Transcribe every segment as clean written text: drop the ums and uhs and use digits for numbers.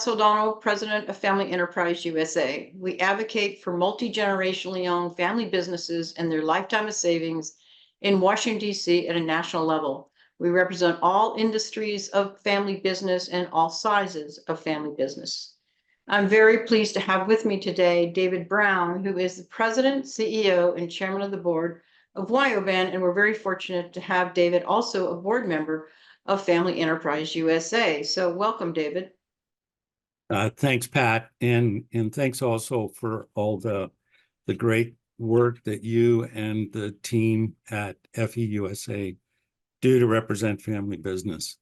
Soldano, president of Family Enterprise USA. We advocate for multi-generationally owned family businesses and their lifetime of savings in Washington, D.C. at a national level. We represent all industries of family business and all sizes of family business. I'm very pleased to have with me today David Brown, who is the president, CEO, and chairman of the board of Wyo Ben, and we're very fortunate to have David also a board member of Family Enterprise USA. So welcome, David. Thanks, Pat, and thanks also for all the great work that you and the team at FEUSA do to represent family business.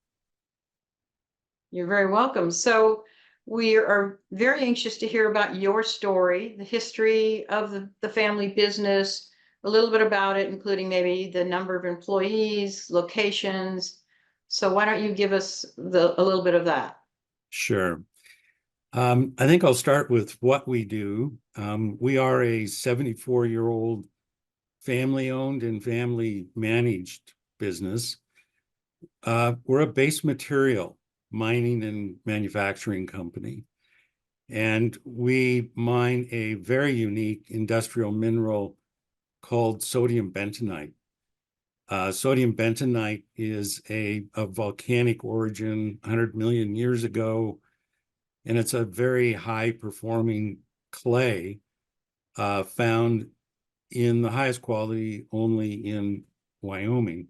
You're very welcome. So we are very anxious to hear about your story, the history of the family business, a little bit about it, including maybe the number of employees, locations. So why don't you give us a little bit of that? Sure. I think I'll start with what we do. We are a 74-year-old family-owned and family-managed business. We're a base material mining and manufacturing company, and we mine a very unique industrial mineral called sodium bentonite. Sodium bentonite is a volcanic origin 100 million years ago, and it's a very high-performing clay found in the highest quality only in Wyoming.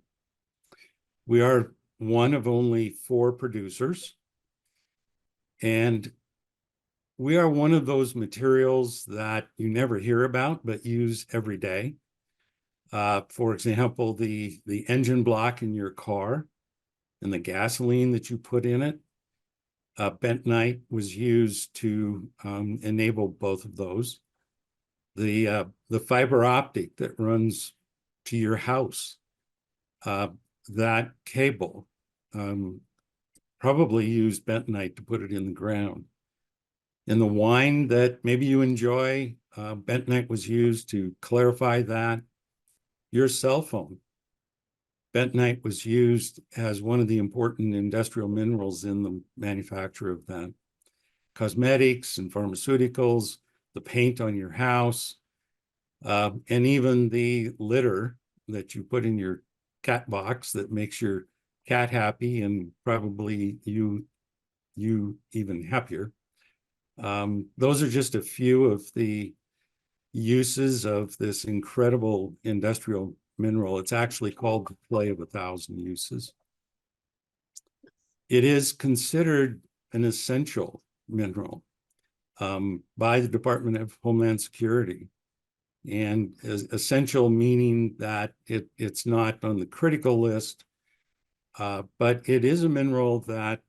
We are one of only 4 producers, and we are one of those materials that you never hear about but use every day. For example, the engine block in your car and the gasoline that you put in it, bentonite was used to enable both of those. The fiber optic that runs to your house, that cable probably used bentonite to put it in the ground. In the wine that maybe you enjoy, bentonite was used to clarify that. Your cell phone, bentonite was used as one of the important industrial minerals in the manufacture of that. Cosmetics and pharmaceuticals, the paint on your house, and even the litter that you put in your cat box that makes your cat happy and probably you even happier. Those are just a few of the uses of this incredible industrial mineral. It's actually called the clay of 1,000 uses. It is considered an essential mineral by the Department of Homeland Security, and essential meaning that it's not on the critical list, but it is a mineral that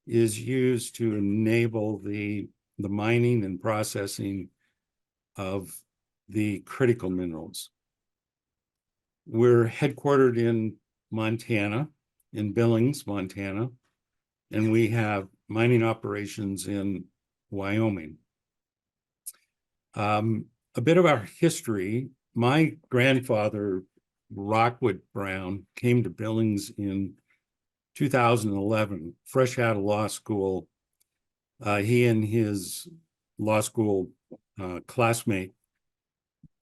is used to enable the mining and processing of the critical minerals. We're headquartered in Montana, in Billings, Montana, and we have mining operations in Wyoming. A bit of our history: my grandfather, Rockwood Brown, came to Billings in 2011, fresh out of law school. He and his law school classmate,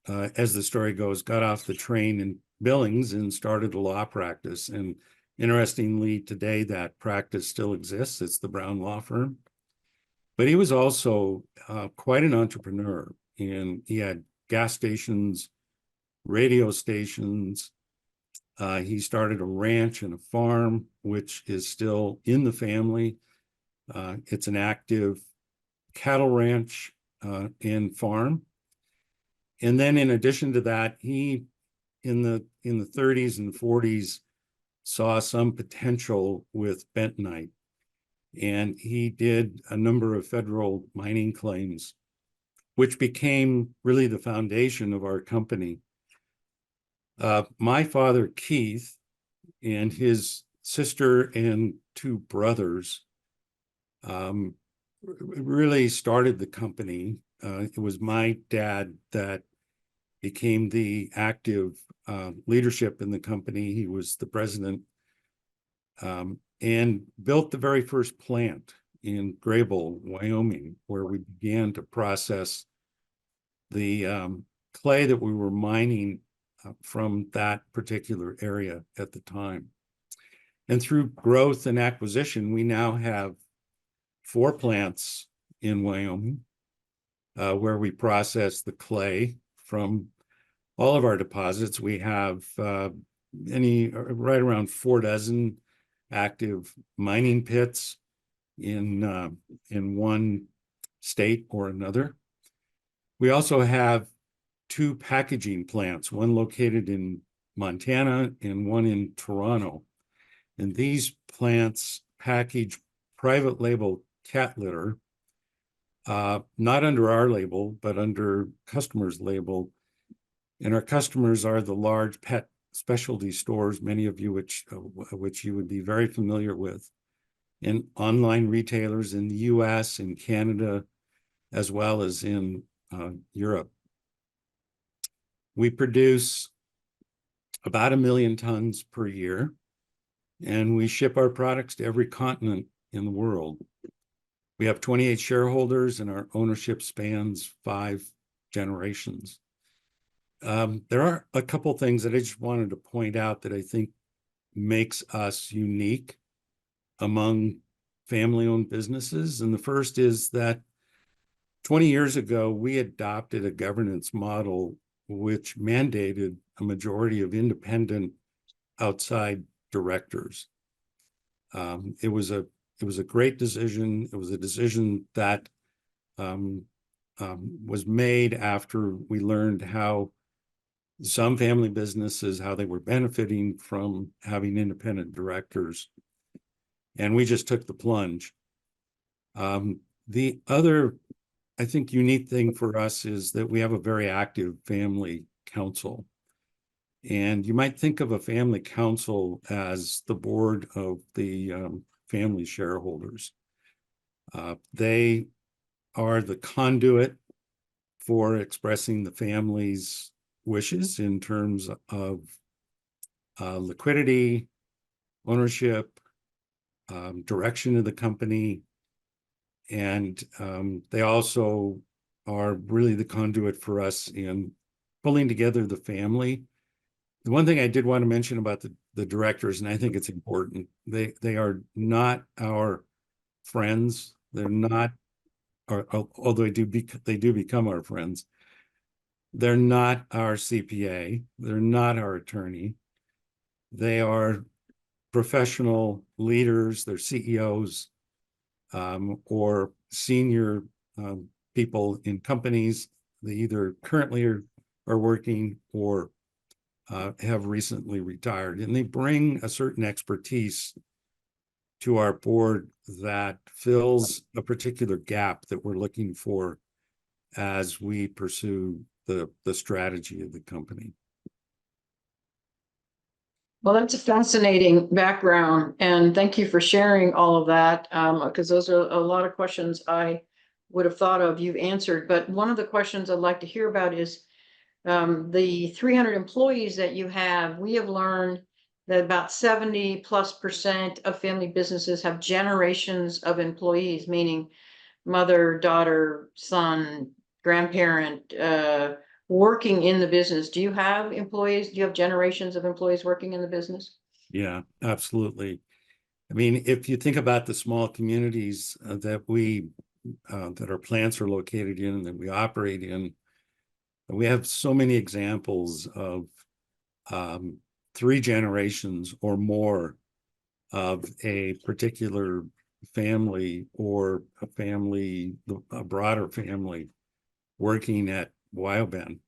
as the story goes, got off the train in Billings and started a law practice. And interestingly, today that practice still exists. It's the Brown Law Firm. But he was also quite an entrepreneur, and he had gas stations, radio stations. He started a ranch and a farm, which is still in the family. It's an active cattle ranch and farm. And then in addition to that, he, in the 30s and 40s, saw some potential with bentonite. And he did a number of federal mining claims, which became really the foundation of our company. My father, Keith, and his sister and 2 brothers really started the company. It was my dad that became the active leadership in the company. He was the president and built the very first plant in Grable, Wyoming, where we began to process the clay that we were mining from that particular area at the time. And through growth and acquisition, we now have 4 plants in Wyoming where we process the clay from all of our deposits. We have right around 4 dozen active mining pits in one state or another. We also have 2 packaging plants, one located in Montana and one in Toronto. And these plants package private label cat litter, not under our label, but under customers' label. And our customers are the large pet specialty stores, many of you which you would be very familiar with, and online retailers in the US and Canada, as well as in Europe. We produce about 1 million tons per year, and we ship our products to every continent in the world. We have 28 shareholders, and our ownership spans 5 generations. There are a couple things that I just wanted to point out that I think makes us unique among family-owned businesses. And the first is that 20 years ago, we adopted a governance model which mandated a majority of independent outside directors. It was a great decision. It was a decision that was made after we learned how some family businesses, how they were benefiting from having independent directors. And we just took the plunge. The other, I think, unique thing for us is that we have a very active family council. And you might think of a family council as the board of the family shareholders. They are the conduit for expressing the family's wishes in terms of liquidity, ownership, direction of the company. And they also are really the conduit for us in pulling together the family. The one thing I did want to mention about the directors, and I think it's important, they are not our friends. They're not, although they do become our friends. They're not our CPA. They're not our attorney. They are professional leaders. They're CEOs or senior people in companies that either currently are working or have recently retired. And they bring a certain expertise to our board that fills a particular gap that we're looking for as we pursue the strategy of the company. Well, that's a fascinating background, and thank you for sharing all of that, because those are a lot of questions I would have thought of, you've answered. But one of the questions I'd like to hear about is the 300 employees that you have. We have learned that about 70+% of family businesses have generations of employees, meaning mother, daughter, son, grandparent, working in the business. Do you have employees? Do you have generations of employees working in the business? Yeah, absolutely. I mean, if you think about the small communities that our plants are located in and that we operate in, we have so many examples of 3 generations or more of a particular family or a broader family working at Wyo Ben.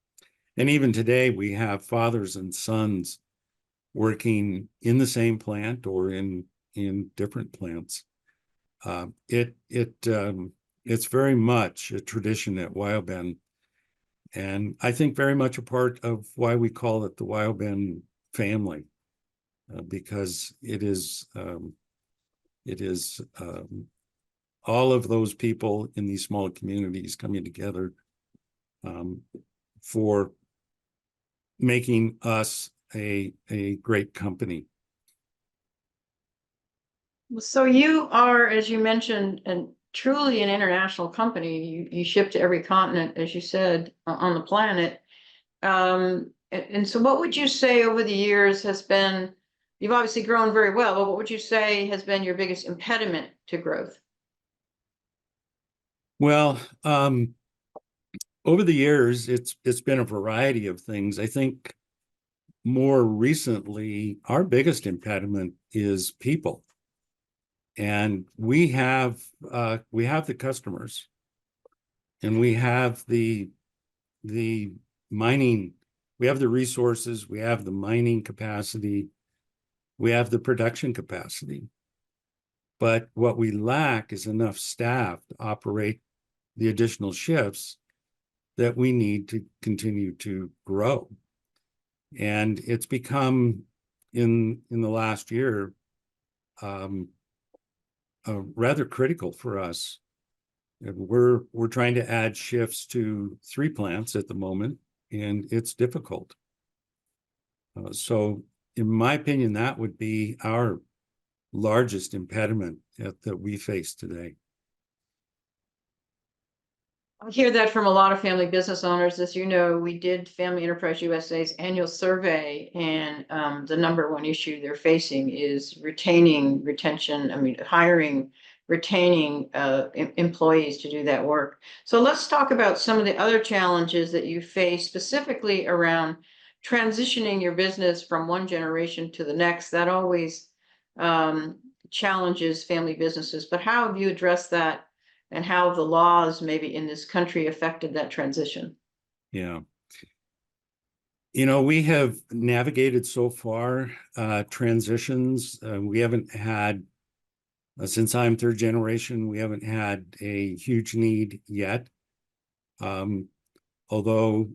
And even today, we have fathers and sons working in the same plant or in different plants. It's very much a tradition at Wyo Ben, and I think very much a part of why we call it the Wyo Ben family, because it is all of those people in these small communities coming together for making us a great company. So you are, as you mentioned, and truly an international company. You ship to every continent, as you said, on the planet. And so what would you say over the years has been, you've obviously grown very well, but what would you say has been your biggest impediment to growth? Well, over the years, it's been a variety of things. I think more recently, our biggest impediment is people. And we have the customers, and we have the mining, we have the resources, we have the mining capacity, we have the production capacity. But what we lack is enough staff to operate the additional shifts that we need to continue to grow. And it's become in the last year rather critical for us. We're trying to add shifts to 3 plants at the moment, and it's difficult. So in my opinion, that would be our largest impediment that we face today. I hear that from a lot of family business owners. As you know, we did Family Enterprise USA's annual survey, and the number one issue they're facing is hiring, retaining employees to do that work. So let's talk about some of the other challenges that you face specifically around transitioning your business from one generation to the next. That always challenges family businesses, but how have you addressed that? And how the laws maybe in this country affected that transition? Yeah. We have navigated so far transitions. We haven't had, since I'm 3rd generation, we haven't had a huge need yet. Although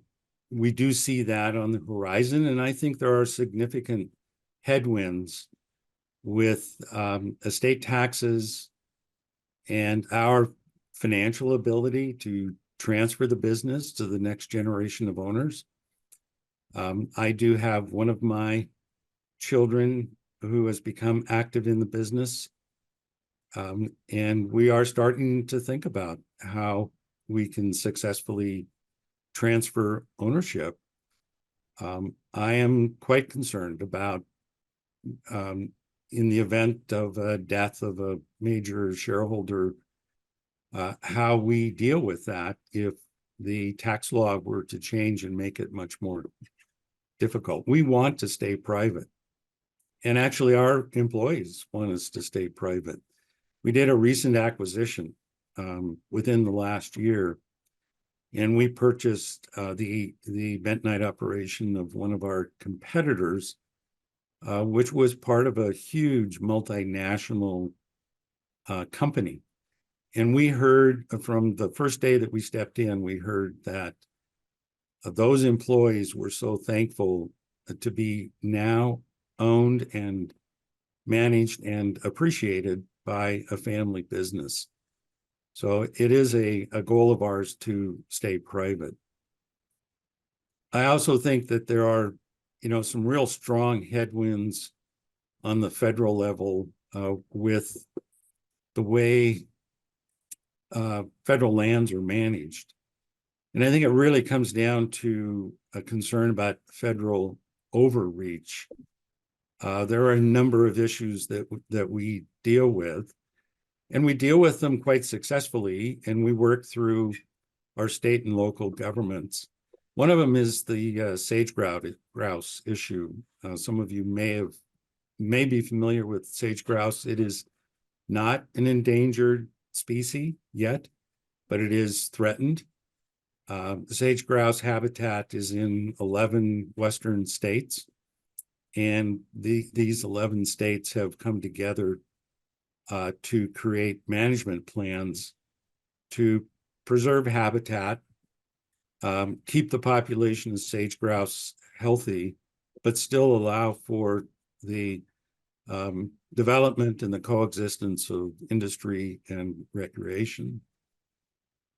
we do see that on the horizon, and I think there are significant headwinds with estate taxes and our financial ability to transfer the business to the next generation of owners. I do have one of my children who has become active in the business. And we are starting to think about how we can successfully transfer ownership. I am quite concerned about in the event of a death of a major shareholder, how we deal with that if the tax law were to change and make it much more difficult. We want to stay private. And actually, our employees want us to stay private. We did a recent acquisition within the last year, and we purchased the Bentonite operation of one of our competitors, which was part of a huge multinational company. And we heard from the first day that we stepped in, we heard that those employees were so thankful to be now owned and managed and appreciated by a family business. So it is a goal of ours to stay private. I also think that there are, some real strong headwinds on the federal level with the way federal lands are managed. And I think it really comes down to a concern about federal overreach. There are a number of issues that we deal with, and we deal with them quite successfully, and we work through our state and local governments. One of them is the sage-grouse issue. Some of you may be familiar with sage-grouse. It is not an endangered species yet, but it is threatened. The sage-grouse habitat is in 11 Western states, and these 11 states have come together to create management plans to preserve habitat, keep the population of sage-grouse healthy, but still allow for the development and the coexistence of industry and recreation.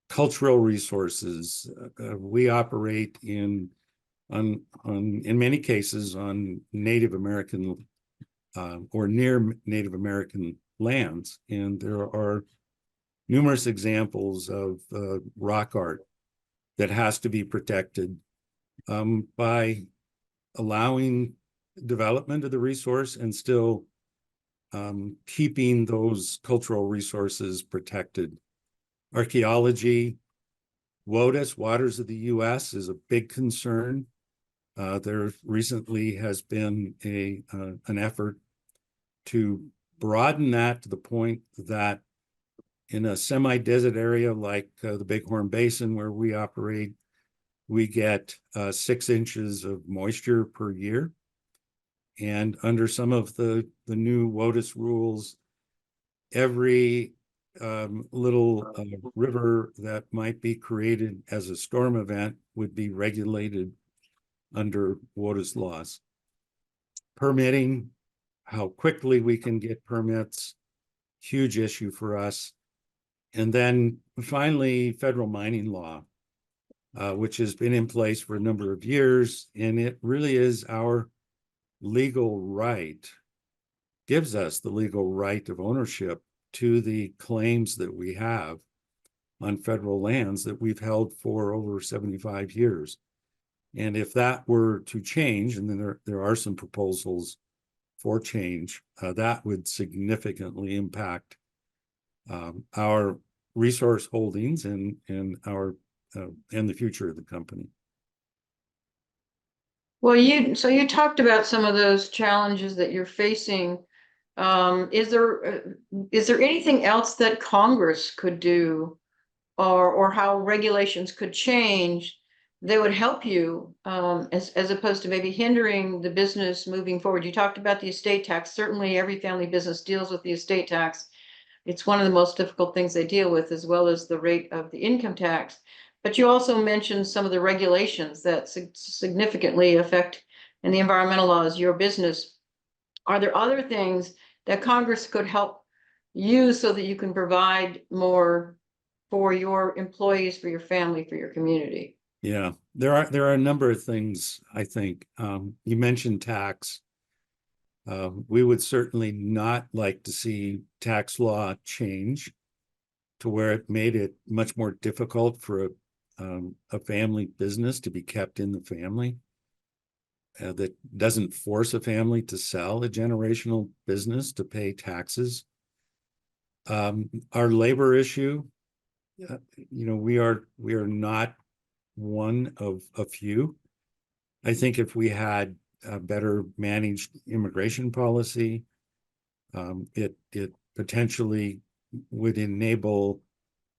Cultural resources. We operate in many cases on Native American or near Native American lands. And there are numerous examples of rock art that has to be protected by allowing development of the resource and still keeping those cultural resources protected. Archaeology, WOTUS, Waters of the U.S., is a big concern. There recently has been an effort to broaden that to the point that in a semi-desert area like the Bighorn Basin where we operate, we get 6 inches of moisture per year. And under some of the new WOTUS rules, every little river that might be created as a storm event would be regulated under WOTUS laws. Permitting, how quickly we can get permits, huge issue for us. And then finally, federal mining law, which has been in place for a number of years, and it really is our legal right, gives us the legal right of ownership to the claims that we have on federal lands that we've held for over 75 years. And if that were to change, and then there are some proposals for change, that would significantly impact our resource holdings and the future of the company. Well, you talked about some of those challenges that you're facing. Is there anything else that Congress could do, or how regulations could change that would help you, as opposed to maybe hindering the business moving forward? You talked about the estate tax. Certainly, every family business deals with the estate tax. It's one of the most difficult things they deal with, as well as the rate of the income tax. But you also mentioned some of the regulations that significantly affect, and the environmental laws, your business. Are there other things that Congress could help use so that you can provide more for your employees, for your family, for your community? Yeah, there are a number of things, I think. You mentioned tax. We would certainly not like to see tax law change to where it made it much more difficult for a family business to be kept in the family, that doesn't force a family to sell a generational business to pay taxes. Our labor issue, we are not one of a few. I think if we had a better managed immigration policy, it potentially would enable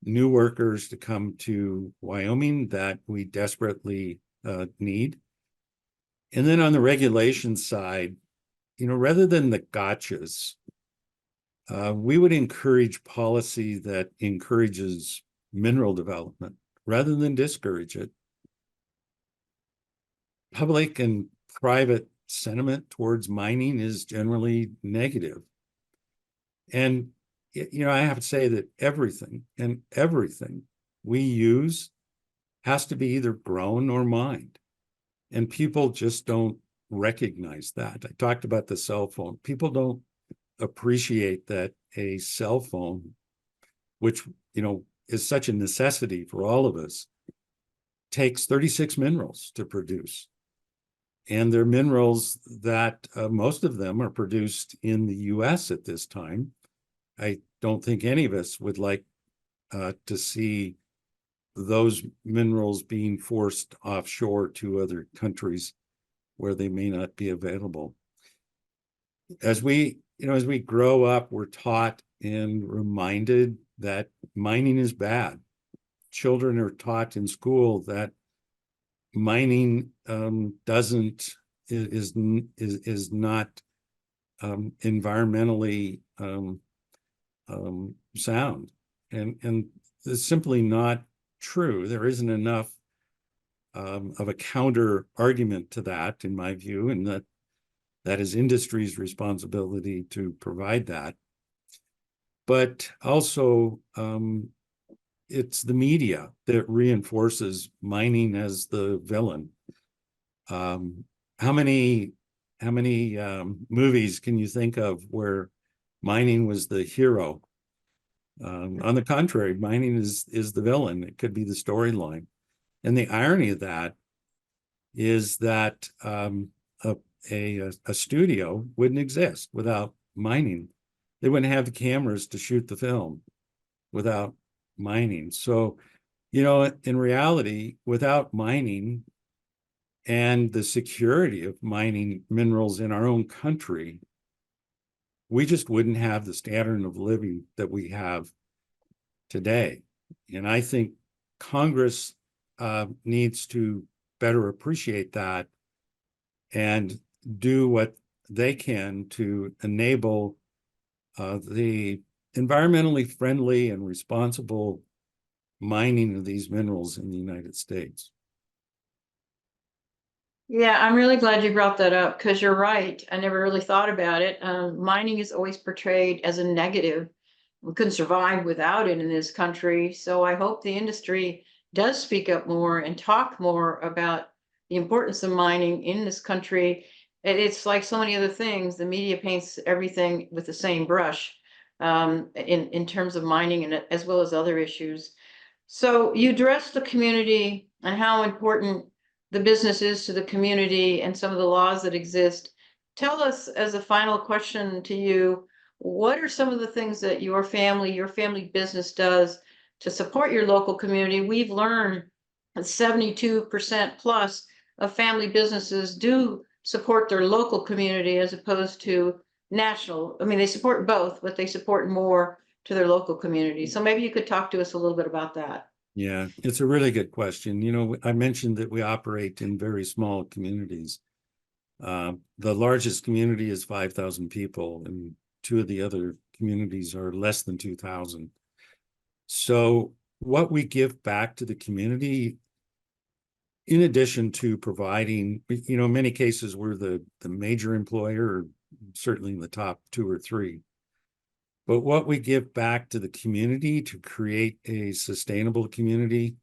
new workers to come to Wyoming that we desperately need. And then on the regulation side, rather than the gotchas, we would encourage policy that encourages mineral development rather than discourage it. Public and private sentiment towards mining is generally negative. And, I have to say that everything we use has to be either grown or mined. And people just don't recognize that. I talked about the cell phone. People don't appreciate that a cell phone, which, is such a necessity for all of us, takes 36 minerals to produce. And they're minerals that most of them are produced in the US at this time. I don't think any of us would like to see those minerals being forced offshore to other countries where they may not be available. As we grow up, we're taught and reminded that mining is bad. Children are taught in school that mining is not environmentally sound, and it's simply not true. There isn't enough of a counter argument to that, in my view, and that is industry's responsibility to provide that. But also, it's the media that reinforces mining as the villain. How many movies can you think of where mining was the hero. On the contrary, mining is the villain. It could be the storyline. And the irony of that is that a studio wouldn't exist without mining. They wouldn't have the cameras to shoot the film without mining. So, in reality, without mining and the security of mining minerals in our own country, we just wouldn't have the standard of living that we have today. And I think Congress needs to better appreciate that and do what they can to enable the environmentally friendly and responsible mining of these minerals in the United States. Yeah, I'm really glad you brought that up because you're right. I never really thought about it. Mining is always portrayed as a negative. We couldn't survive without it in this country. So I hope the industry does speak up more and talk more about the importance of mining in this country. It's like so many other things. The media paints everything with the same brush in terms of mining and as well as other issues. So you address the community and how important the business is to the community and some of the laws that exist. Tell us, as a final question to you, what are some of the things that your family business does to support your local community? We've learned that 72% plus of family businesses do support their local community as opposed to national. I mean, they support both, but they support more to their local community. So maybe you could talk to us a little bit about that. Yeah, it's a really good question. I mentioned that we operate in very small communities. The largest community is 5,000 people, and two of the other communities are less than 2,000. So what we give back to the community, in addition to providing, in many cases, we're the major employer, certainly in the top two or three. But what we give back to the community to create a sustainable community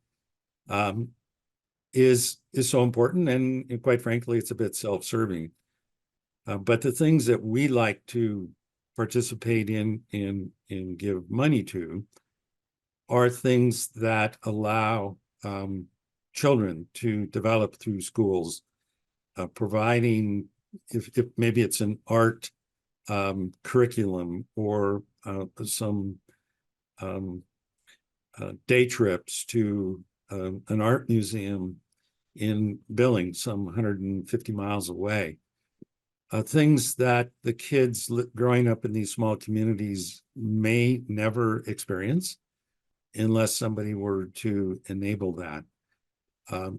is so important. And quite frankly, it's a bit self-serving. But the things that we like to participate in and give money to are things that allow children to develop through schools, providing, if maybe it's an art curriculum or some day trips to an art museum in Billings, some 150 miles away. Things that the kids growing up in these small communities may never experience unless somebody were to enable that.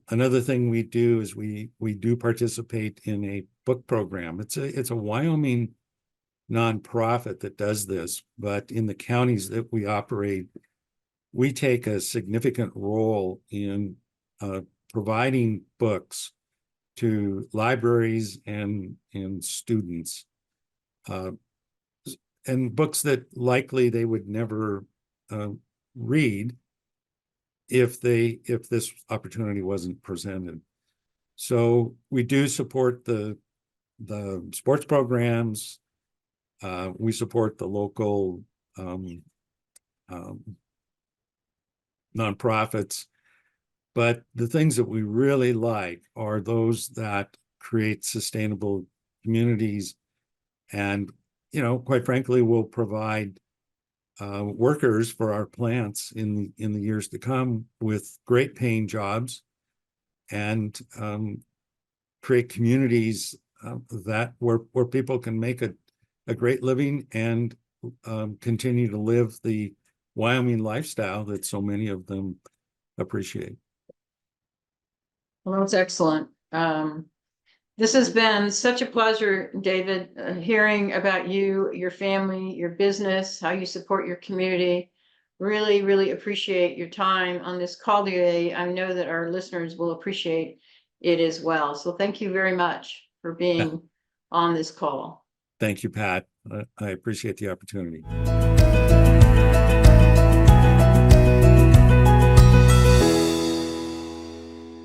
Another thing we do is we do participate in a book program. It's a Wyoming nonprofit that does this, but in the counties that we operate, we take a significant role in providing books to libraries and students, and books that likely they would never read if this opportunity wasn't presented. So we do support the sports programs. We support the local nonprofits, but the things that we really like are those that create sustainable communities, and quite frankly, will provide workers for our plants in the years to come with great paying jobs, and create communities that where people can make a great living and continue to live the Wyoming lifestyle that so many of them appreciate. Well, that's excellent. This has been such a pleasure, David, hearing about you, your family, your business, how you support your community. Really, really appreciate your time on this call today. I know that our listeners will appreciate it as well. So thank you very much for being on this call. Thank you, Pat. I appreciate the opportunity.